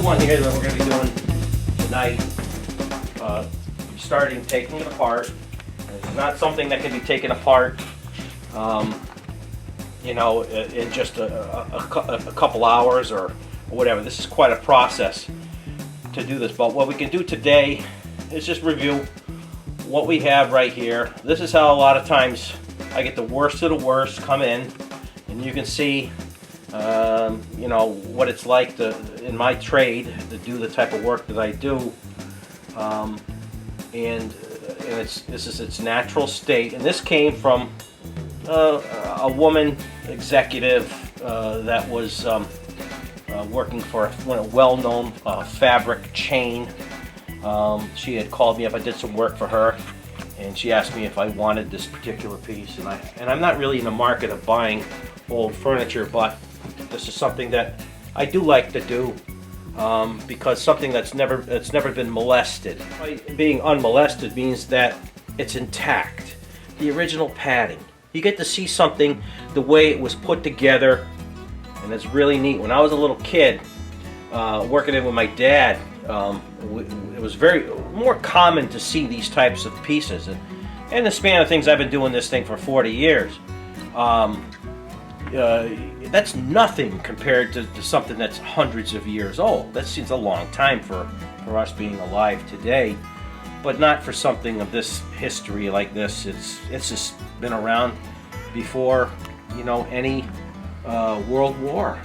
One here that we're going to be doing tonight, starting taking it apart. It's not something that can be taken apart, you know, in just a couple hours or whatever. This is quite a process to do this, but what we can do today is just review what we have right here. This is how a lot of times I get the worst of the worst come in, and you can see you know what it's like to, in my trade, to do the type of work that I do, and this is its natural state. And this came from a woman executive that was working for a well-known fabric chain. She had called me up. I did some work for her, and she asked me if I wanted this particular piece. And I'm not really in the market of buying old furniture, but this is something that I do like to do, because something that's never been molested. Being unmolested means that it's intact. The original padding. You get to see something the way it was put together, and it's really neat. When I was a little kid, working in with my dad, it was more common to see these types of pieces. And in the span of things, I've been doing this thing for 40 years. That's nothing compared to something that's hundreds of years old. That seems a long time for us being alive today, but not for something of this history like this. It's just been around before, you know, any World War,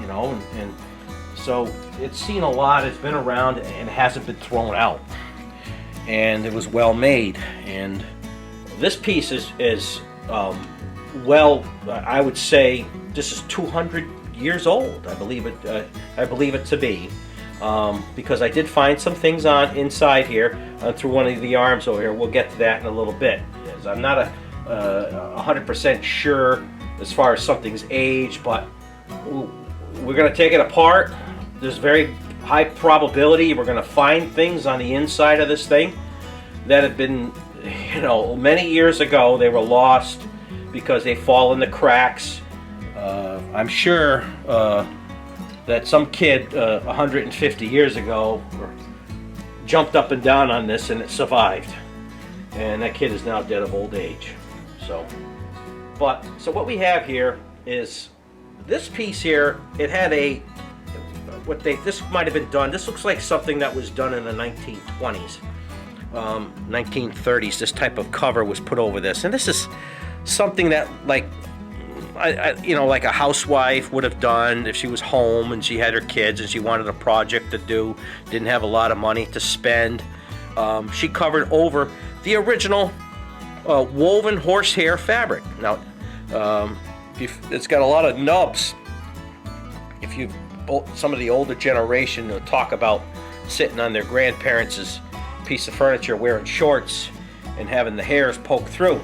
you know, and so it's seen a lot. It's been around and hasn't been thrown out, and it was well made. And this piece is well, I would say this is 200 years old. I believe it to be, because I did find some things on inside here through one of the arms over here. We'll get to that in a little bit. I'm not 100% sure as far as something's age, but we're going to take it apart. There's very high probability we're going to find things on the inside of this thing that have been, you know, many years ago they were lost because they fall in the cracks. I'm sure that some kid 150 years ago jumped up and down on this and it survived, and that kid is now dead of old age. So what we have here is this piece here. It had this might have been done. This looks like something that was done in the 1920s, 1930s. This type of cover was put over this, and this is something that, like, you know, like a housewife would have done if she was home and she had her kids and she wanted a project to do, didn't have a lot of money to spend. She covered over the original woven horsehair fabric. Now, it's got a lot of nubs. If some of the older generation will talk about sitting on their grandparents' piece of furniture wearing shorts and having the hairs poke through.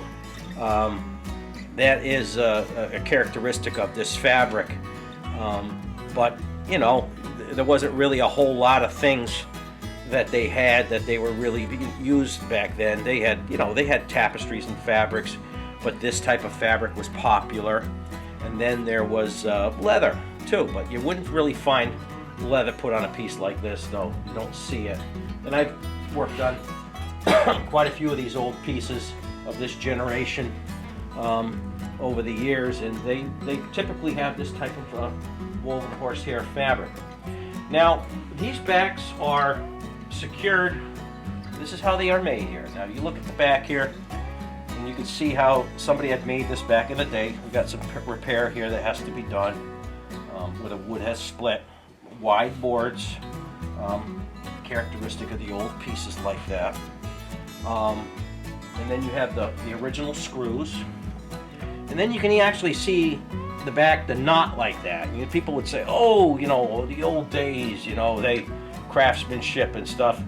That is a characteristic of this fabric, but you know, there wasn't really a whole lot of things that they had that they were really used back then. They had, you know, they had tapestries and fabrics, but this type of fabric was popular. And then there was leather too, but you wouldn't really find leather put on a piece like this, though. You don't see it. And I've worked on quite a few of these old pieces of this generation over the years, and they typically have this type of woven horsehair fabric. Now, these backs are secured. This is how they are made here. Now, you look at the back here, and you can see how somebody had made this back in the day. We've got some repair here that has to be done, where the wood has split. Wide boards, characteristic of the old pieces like that. And then you have the original screws. And then you can actually see the back, the knot like that. You know, people would say, oh, you know, the old days, you know, they craftsmanship and stuff.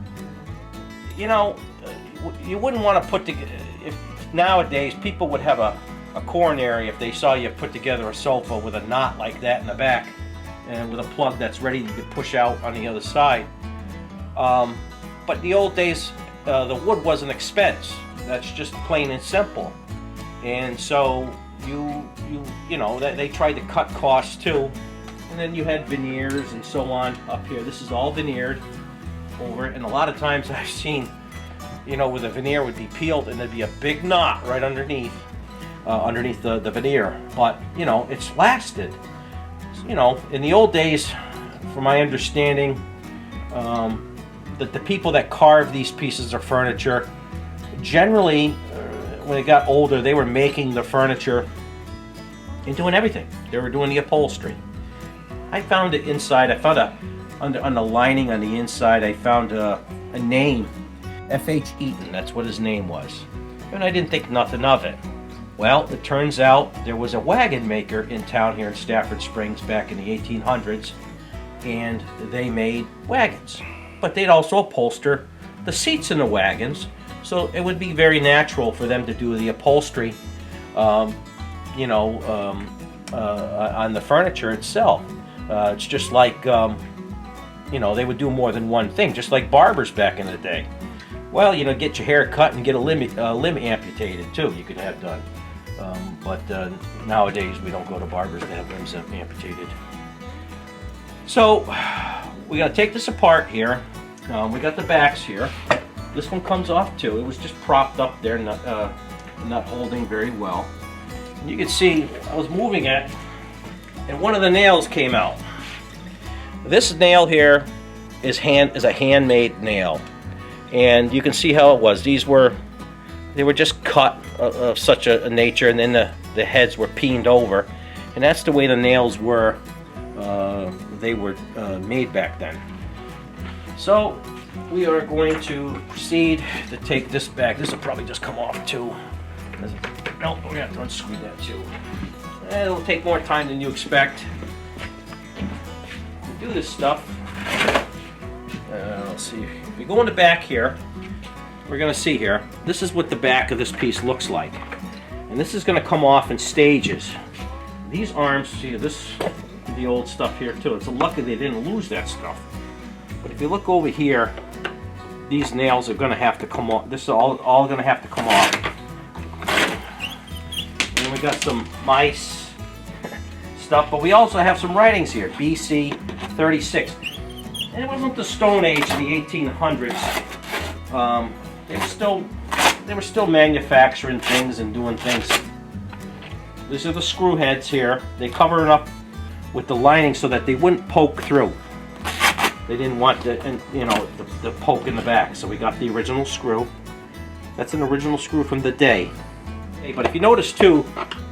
You know, you wouldn't want to put together, if nowadays people would have a coronary if they saw you put together a sofa with a knot like that in the back and with a plug that's ready you could push out on the other side. But the old days, the wood was an expense. That's just plain and simple. And so you know, they tried to cut costs too. And then you had veneers and so on up here. This is all veneered over it. And a lot of times I've seen, you know, where the veneer would be peeled and there'd be a big knot right underneath the veneer. But, you know, it's lasted. You know, in the old days, from my understanding, that the people that carved these pieces of furniture, generally, when they got older, they were making the furniture and doing everything. They were doing the upholstery. I found it inside. I found on the lining on the inside, I found a name, F.H. Eaton. That's what his name was. And I didn't think nothing of it. Well, it turns out there was a wagon maker in town here in Stafford Springs back in the 1800s, and they made wagons. But they'd also upholster the seats in the wagons, so it would be very natural for them to do the upholstery, you know, on the furniture itself. It's just like, you know, they would do more than one thing, just like barbers back in the day. Well, you know, get your hair cut and get a limb amputated too, you could have done. But nowadays we don't go to barbers to have limbs amputated. So we got to take this apart here. We got the backs here. This one comes off too. It was just propped up there, not holding very well. And you can see I was moving it, and one of the nails came out. This nail here is a handmade nail, and you can see how it was. They were just cut of such a nature, and then the heads were peened over, and that's the way the nails were. They were made back then. So we are going to proceed to take this back. This will probably just come off too. No, we're gonna have to unscrew that too. It'll take more time than you expect to do this stuff. Let's see. If we go in the back here, we're gonna see here. This is what the back of this piece looks like, and this is gonna come off in stages. These arms, see this, the old stuff here too. It's lucky they didn't lose that stuff. But if you look over here, these nails are going to have to come off. This is all going to have to come off. And we got some mice stuff, but we also have some writings here. BC 36. And it wasn't the Stone Age, the 1800s. They were still manufacturing things and doing things. These are the screw heads here. They cover it up with the lining so that they wouldn't poke through. They didn't want the poke in the back, so we got the original screw. That's an original screw from the day. Okay, but if you notice too,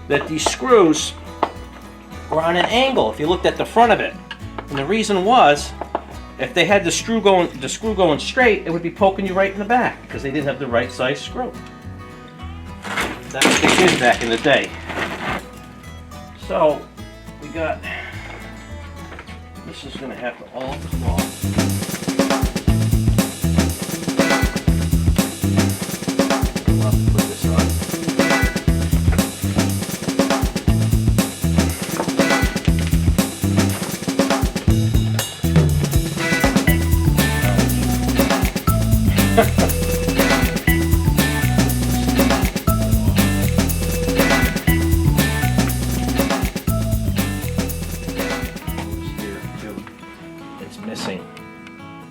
that these screws were on an angle. If you looked at the front of it, and the reason was, if they had the screw going straight, it would be poking you right in the back because they didn't have the right size screw. That's what they did back in the day. So we got. This is going to have to all come off. We'll have to put this on.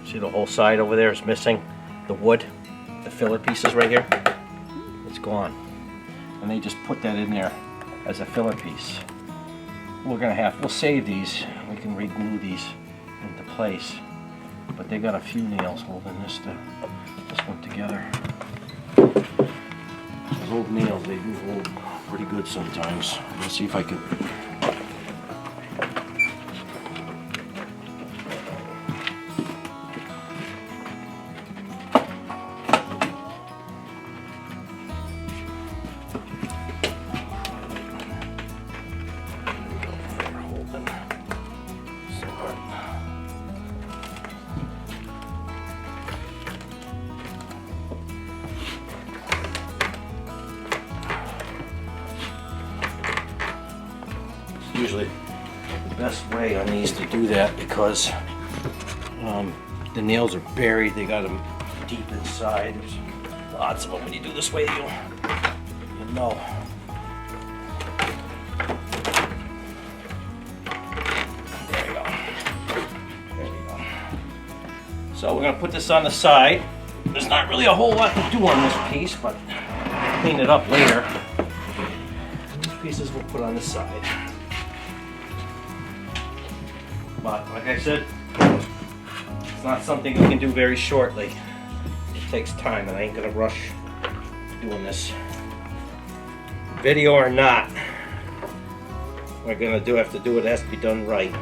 See the whole side over there is missing the wood, the filler pieces right here. It's gone. And they just put that in there as a filler piece. We'll save these. We can re-glue these into place. But they got a few nails holding this one together. Those old nails, they do hold pretty good sometimes. Let's see if I can. usually the best way on these to do that because the nails are buried. They got them deep inside. There's lots of them when you do this way. You know. There you go. There we go. So we're gonna put this on the side. There's not really a whole lot to do on this piece, but I'll clean it up later. These pieces we'll put on the side. But like I said, it's not something you can do very shortly. It takes time, and I ain't gonna rush doing this. Video or not, we're gonna have to do it. It has to be done right.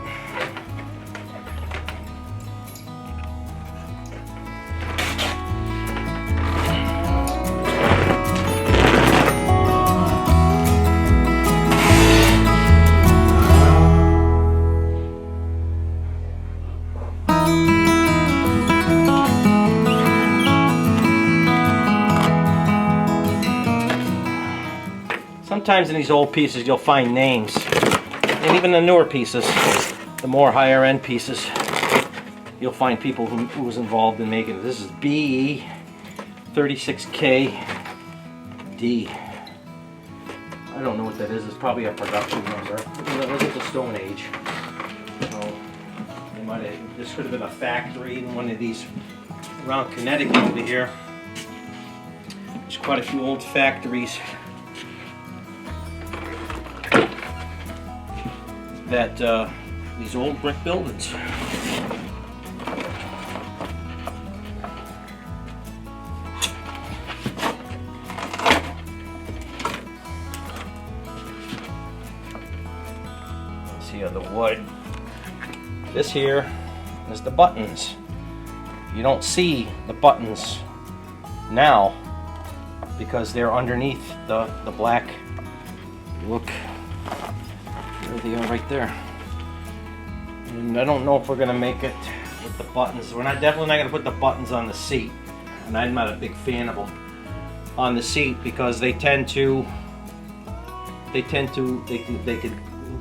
Sometimes in these old pieces you'll find names, and even the newer pieces, the more higher end pieces, you'll find people who was involved in making it. This is BE36KD. I don't know what that is. It's probably a production number. Look at the Stone Age. So this could have been a factory in one of these around Connecticut over here. There's quite a few old factories that these old brick buildings. Let's see the wood. This here is the buttons. You don't see the buttons now because they're underneath the black. Look. There they are right there. And I don't know if we're going to make it with the buttons. We're definitely not going to put the buttons on the seat. And I'm not a big fan of them on the seat because they tend to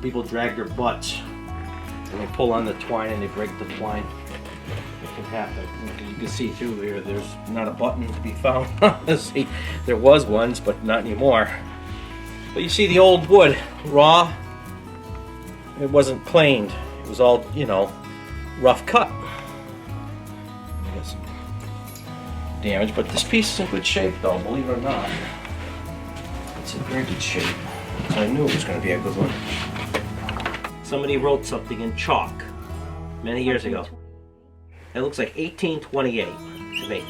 people drag their butts and they pull on the twine and they break the twine. It can happen. You can see through here, there's not a button to be found on the seat. There was ones, but not anymore. But you see the old wood, raw. It wasn't planed. It was all, you know, rough cut. Some damage, but this piece is in good shape though, believe it or not. It's in very good shape. So I knew it was going to be a good one. Somebody wrote something in chalk many years ago. It looks like 1828 to me.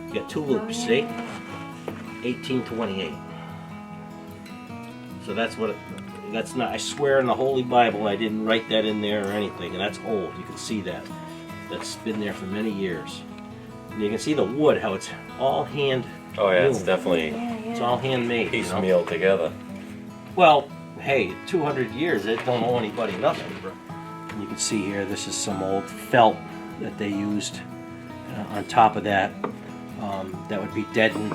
You got two loops, see? 1828. So that's what that's not, I swear in the Holy Bible I didn't write that in there or anything, and that's old. You can see that. That's been there for many years. And you can see the wood, how it's all hand. Oh yeah, it's definitely. It's all handmade. Piecemeal together. Well, hey, 200 years, it don't owe anybody nothing. And you can see here, this is some old felt that they used on top of that. That would be deadened.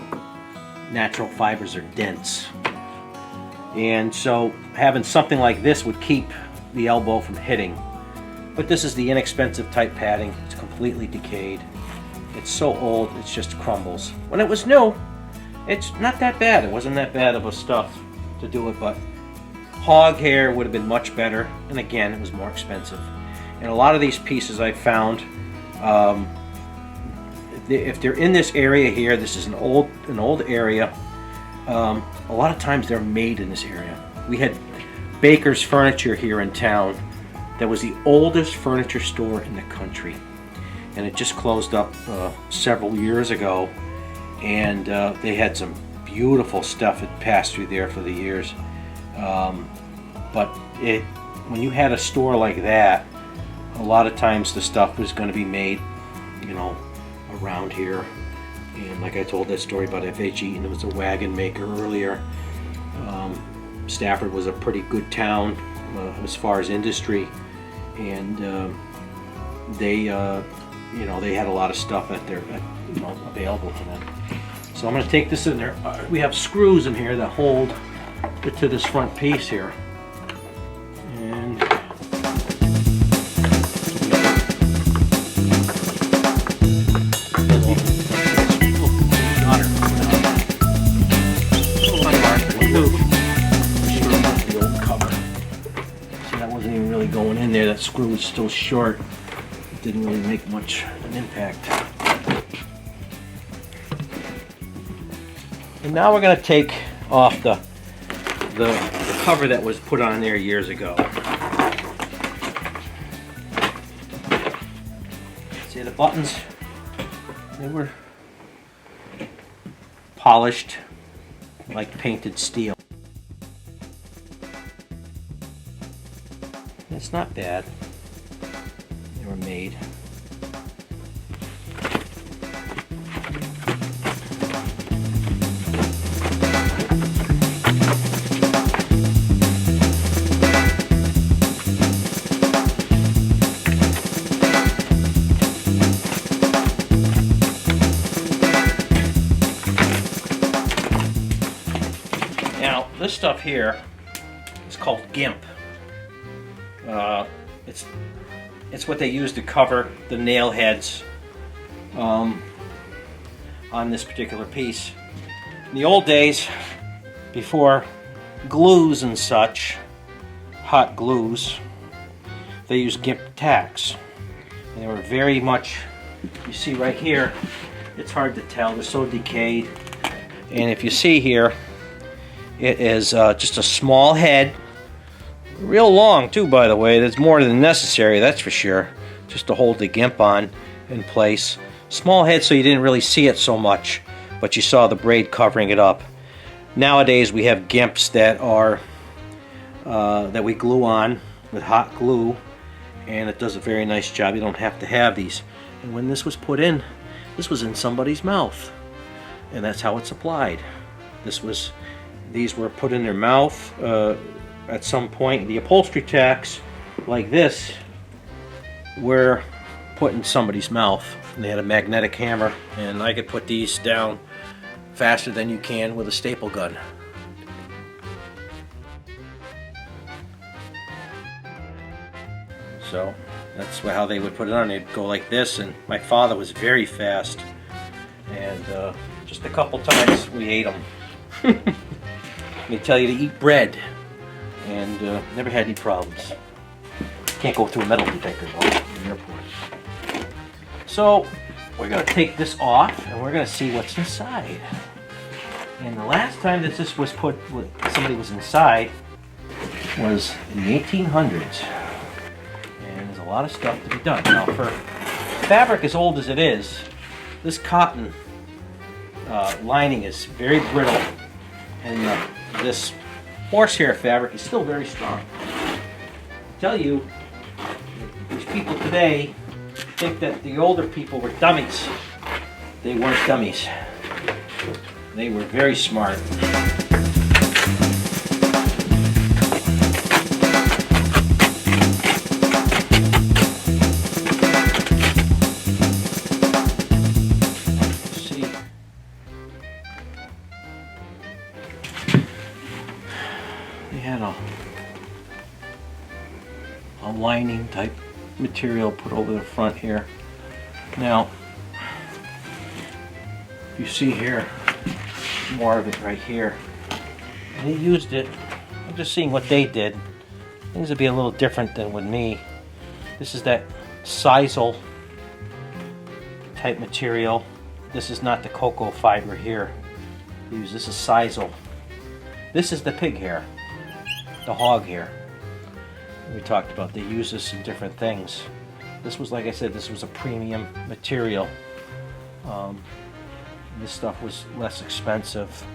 Natural fibers are dense. And so having something like this would keep the elbow from hitting. But this is the inexpensive type padding. It's completely decayed. It's so old, it just crumbles. When it was new, it's not that bad. It wasn't that bad of a stuff to do it, but hog hair would have been much better. And again, it was more expensive. And a lot of these pieces I found, if they're in this area here, this is an old area. A lot of times they're made in this area. We had Baker's Furniture here in town. That was the oldest furniture store in the country, and it just closed up several years ago. And they had some beautiful stuff that passed through there for the years. But when you had a store like that, a lot of times the stuff was going to be made, you know, around here. And like I told that story about F.H. Eaton, it was a wagon maker earlier. Stafford was a pretty good town as far as industry, and they, you know, they had a lot of stuff available to them. So I'm going to take this in there. We have screws in here that hold it to this front piece here, that wasn't even really going in there. That screw was still short. It didn't really make much of an impact. And now we're going to take off the cover that was put on there years ago. See the buttons? They were polished like painted steel. It's not bad. They were made. Now, this stuff here is called GIMP. It's what they use to cover the nail heads on this particular piece. In the old days, before glues and such, hot glues, they used GIMP tacks. And they were very much, you see right here, it's hard to tell, they're so decayed. And if you see here, it is just a small head. Real long too, by the way. That's more than necessary, that's for sure, just to hold the GIMP on in place. Small head so you didn't really see it so much, but you saw the braid covering it up. Nowadays we have GIMPs that are that we glue on with hot glue, and it does a very nice job. You don't have to have these. And when this was put in, this was in somebody's mouth, and that's how it's applied. These were put in their mouth at some point. The upholstery tacks like this were put in somebody's mouth, and they had a magnetic hammer, and I could put these down faster than you can with a staple gun. So that's how they would put it on. They'd go like this, and my father was very fast, and just a couple times we ate them. They tell you to eat bread, and never had any problems. Can't go through a metal detector though in the airport. So we're going to take this off, and we're going to see what's inside. And the last time that this was put, somebody was inside, was in the 1800s. And there's a lot of stuff to be done. Now, for fabric as old as it is, this cotton lining is very brittle, and this horsehair fabric is still very strong. I tell you, these people today think that the older people were dummies. They weren't dummies. They were very smart. A lining type material put over the front here. Now, you see here, more of it right here. They used it. I'm just seeing what they did. Things would be a little different than with me. This is that sisal type material. This is not the cocoa fiber here. This is sisal. This is the pig hair, the hog hair. We talked about they use this in different things. This was, like I said, this was a premium material. This stuff was less expensive.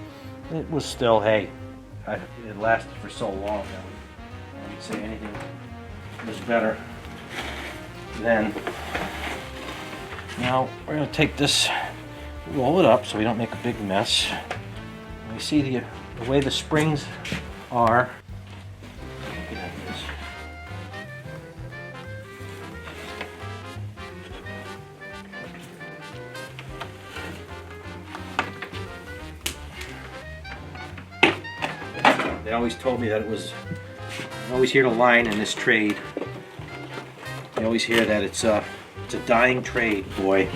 It was still, hey, it lasted for so long. I wouldn't say anything was better then. Now we're going to take this, roll it up so we don't make a big mess. And we see the way the springs are. Look at this. They always told me that it was, I always hear the line in this trade. I always hear that it's a dying trade, boy,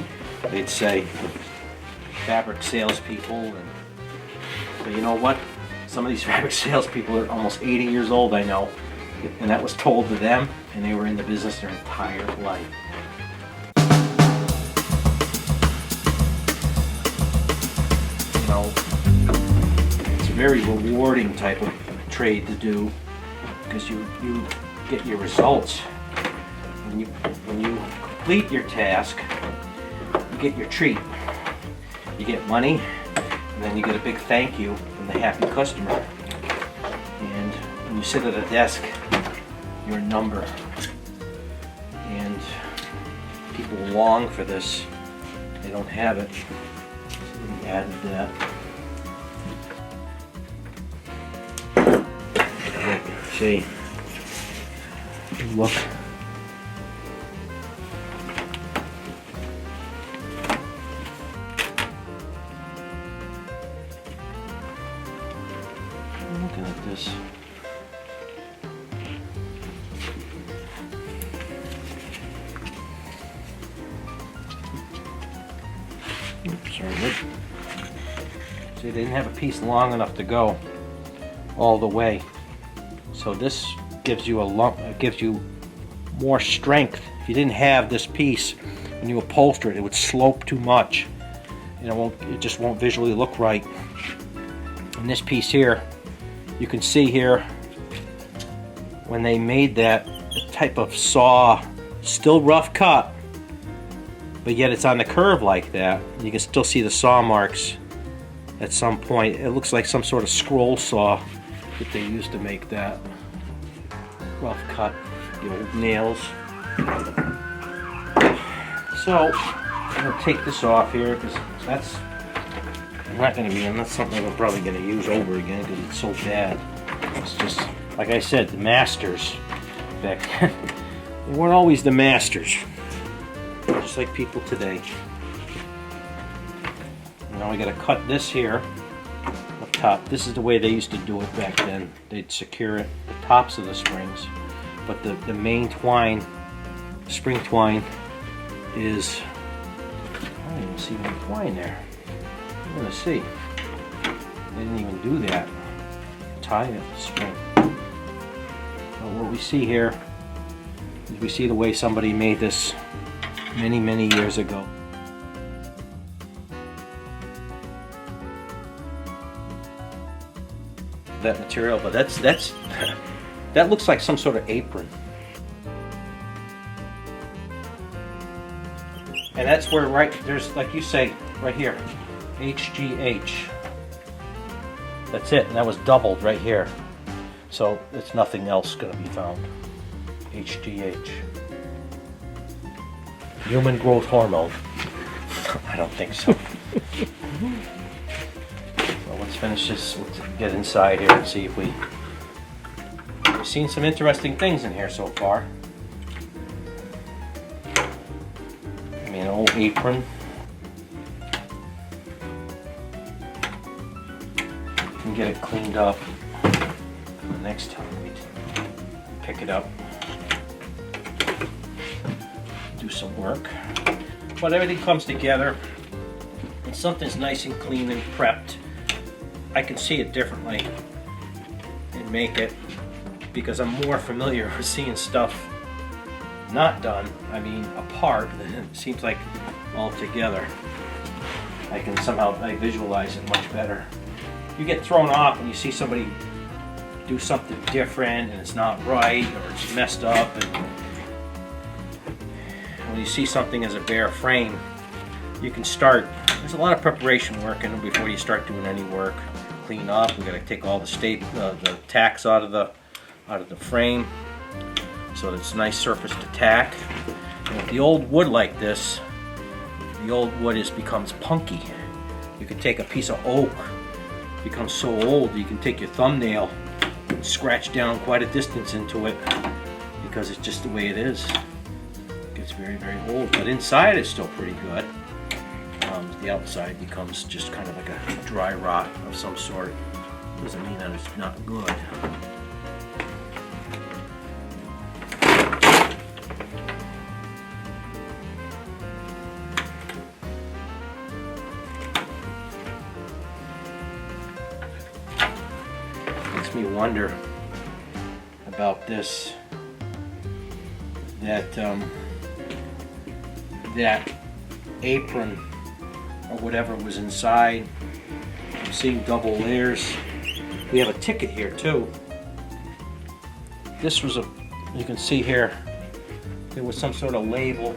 they'd say. Fabric salespeople, but you know what? Some of these fabric salespeople are almost 80 years old, I know, And that was told to them, and they were in the business their entire life. You know, it's a very rewarding type of trade to do because you get your results. When you complete your task, you get your treat. You get money, and then you get a big thank you from the happy customer. And when you sit at a desk, you're a number. And people long for this. They don't have it. So we added that. See, look. Looking at this. Oops, sorry. See, they didn't have a piece long enough to go all the way. So this gives you a lump, it gives you more strength. If you didn't have this piece when you upholster it, it would slope too much. It just won't visually look right. And this piece here, you can see here when they made that type of saw, still rough cut, but yet it's on the curve like that. You can still see the saw marks at some point. It looks like some sort of scroll saw that they used to make that rough cut, the old nails. So I'm going to take this off here because that's not going to be, and that's something I'm probably going to use over again because it's so bad. It's just, like I said, the masters back then, they weren't always the masters, just like people today. Now we got to cut this here up top. This is the way they used to do it back then. They'd secure it, the tops of the springs, but the main twine, spring twine, is, I don't even see any twine there. I'm gonna see. They didn't even do that. Tie it the spring. But what we see here is we see the way somebody made this many, many years ago. That material, but that's that looks like some sort of apron. And that's where, right, there's, like you say, right here, HGH. That's it, and that was doubled right here. So it's nothing else going to be found. HGH. Human growth hormone. I don't think so. Well, let's finish this. Let's get inside here and see if we've seen some interesting things in here so far. I mean, an old apron. You can get it cleaned up the next time we pick it up. Do some work. But everything comes together and something's nice and clean and prepped. I can see it differently and make it because I'm more familiar with seeing stuff not done, I mean apart, than it seems like all together. I can somehow visualize it much better. You get thrown off when you see somebody do something different and it's not right or it's messed up, and when you see something as a bare frame, you can start, there's a lot of preparation work in before you start doing any work. Clean up, we got to take all the tacks out of the frame so that it's a nice surface to tack. And with the old wood like this, the old wood becomes punky. You can take a piece of oak, becomes so old you can take your thumbnail and scratch down quite a distance into it because it's just the way it is. It gets very, very old, but inside it's still pretty good. The outside becomes just kind of like a dry rot of some sort. Doesn't mean that it's not good. Makes me wonder about this, that that apron or whatever was inside. I'm seeing double layers. We have a ticket here too. This was you can see here, there was some sort of label.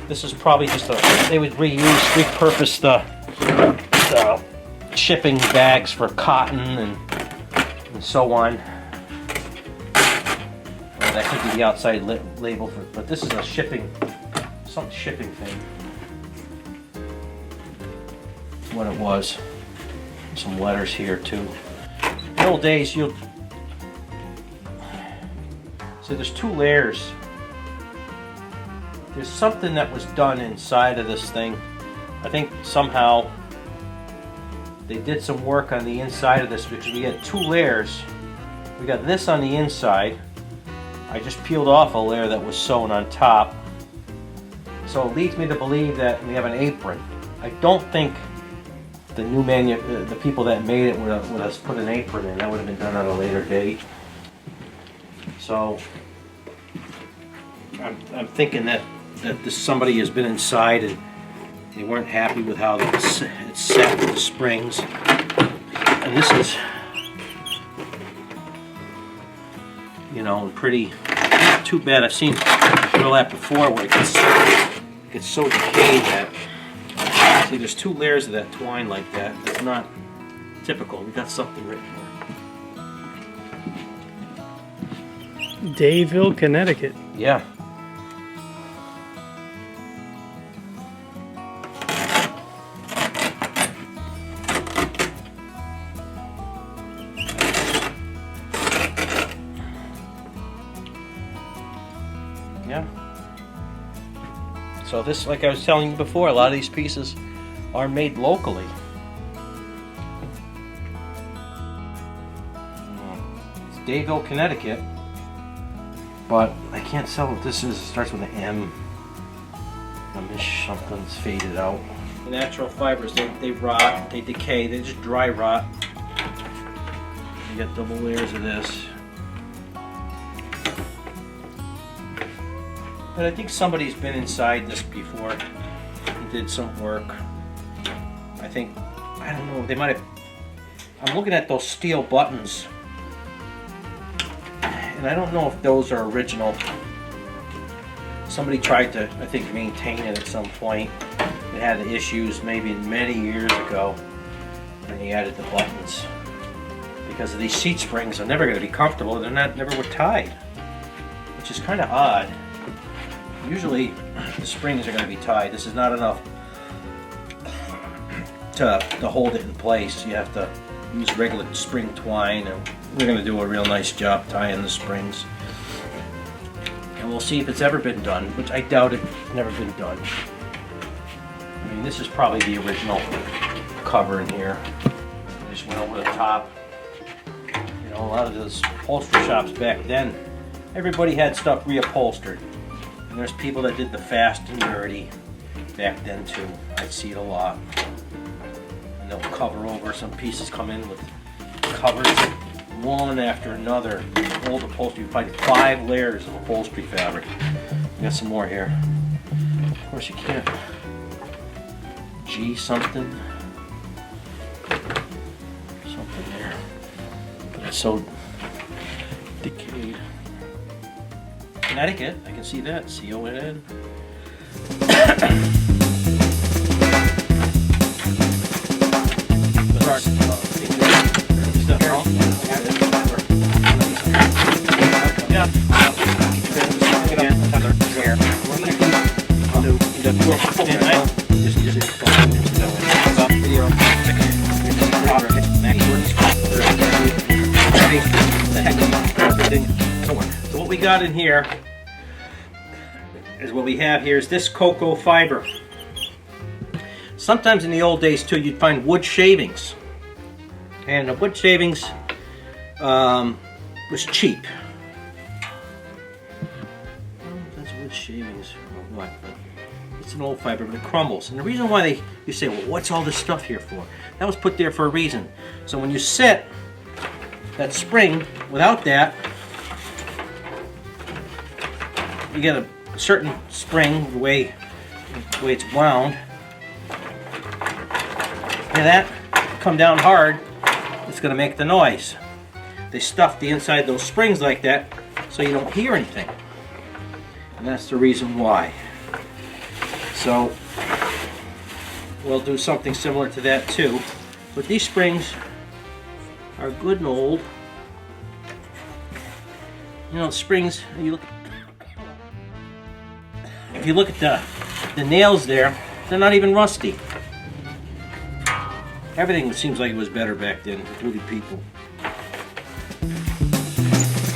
This is probably just they would repurpose the shipping bags for cotton and so on. Well, that could be the outside label, but this is a some shipping thing. What it was. Some letters here too. In the old days, so there's two layers. There's something that was done inside of this thing. I think somehow they did some work on the inside of this because we had two layers. We got this on the inside. I just peeled off a layer that was sewn on top. So it leads me to believe that we have an apron. I don't think the people that made it would have put an apron in. That would have been done at a later date. So I'm thinking that somebody has been inside and they weren't happy with how it's set with the springs. And this is, you know, pretty, not too bad. I've seen all that before where it gets so decayed that, see, there's two layers of that twine like that. That's not typical. We got something written here. Dayville, Connecticut. Yeah. Yeah. So this, like I was telling you before, a lot of these pieces are made locally. It's Dayville, Connecticut, but I can't tell what this is. It starts with an M. Something's faded out. The natural fibers, they rot, they decay, they just dry rot. You got double layers of this. But I think somebody's been inside this before and did some work. I think, I don't know, they might have, I'm looking at those steel buttons and I don't know if those are original. Somebody tried to, I think, maintain it at some point. It had issues maybe many years ago when he added the buttons. Because of these seat springs are never going to be comfortable, they're never were tied. Which is kind of odd. Usually the springs are going to be tied. This is not enough to hold it in place. You have to use regular spring twine, and we're going to do a real nice job tying the springs. And we'll see if it's ever been done, which I doubt it's never been done. I mean, this is probably the original cover in here. I just went over the top. You know, a lot of those upholstery shops back then, everybody had stuff reupholstered. And there's people that did the fast and dirty back then too. I'd see it a lot. And they'll cover over. Some pieces come in with covers one after another. Old upholstery, you find 5 layers of upholstery fabric. We got some more here. Of course you can't. G something. Something there. But it's so decayed. Connecticut, I can see that. C-O-N-N. So what we got in here is what we have here is this cocoa fiber. Sometimes in the old days too, you'd find wood shavings, and the wood shavings was cheap. That's wood shavings or what? But it's an old fiber, but it crumbles. And the reason why you say, well, what's all this stuff here for? That was put there for a reason. So when you set that spring without that, you get a certain spring, the way it's wound. Hear that? Come down hard, it's going to make the noise. They stuff the inside of those springs like that so you don't hear anything. And that's the reason why. So we'll do something similar to that too. But these springs are good and old. You know, springs, if you look at the nails there, they're not even rusty. Everything seems like it was better back then, including people.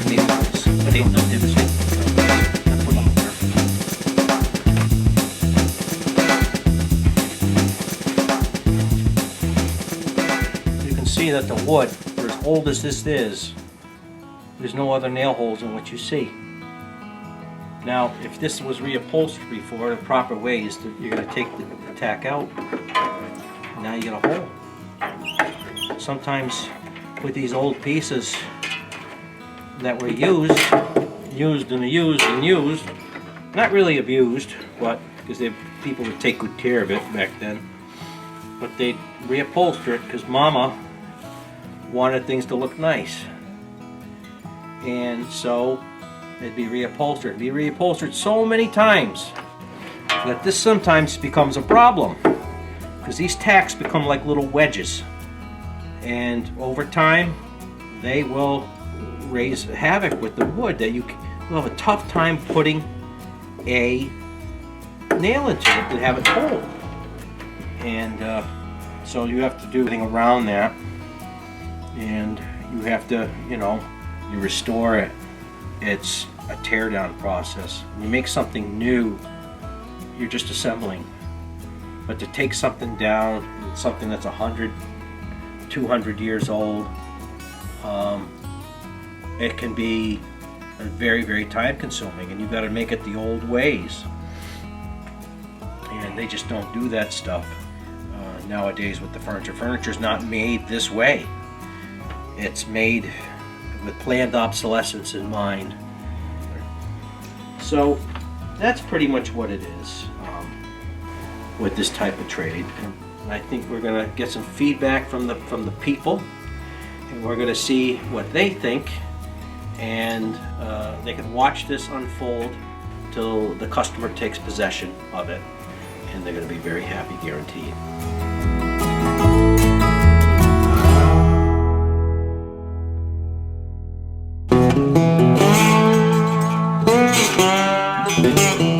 Nails, but ain't no difference. That's what I'm there. You can see that the wood, for as old as this is, there's no other nail holes in what you see. Now, if this was reupholstered before, the proper way is that you're going to take the tack out. Now you get a hole. Sometimes with these old pieces that were used, not really abused, but because people would take good care of it back then, but they'd reupholster it because Mama wanted things to look nice. And so it'd be reupholstered. It'd be reupholstered so many times that this sometimes becomes a problem because these tacks become like little wedges. And over time, they will raise havoc with the wood that you'll have a tough time putting a nail into it to have it hold. And so you have to do everything around that. And you have to, you restore it. It's a teardown process. When you make something new, you're just assembling. But to take something down, something that's 100, 200 years old, it can be very, very time consuming, and you've got to make it the old ways. And they just don't do that stuff nowadays with the furniture. Furniture's not made this way. It's made with planned obsolescence in mind. So that's pretty much what it is with this type of trade. And I think we're going to get some feedback from the people, and we're going to see what they think, and they can watch this unfold till the customer takes possession of it, and they're going to be very happy, guaranteed. Thank you.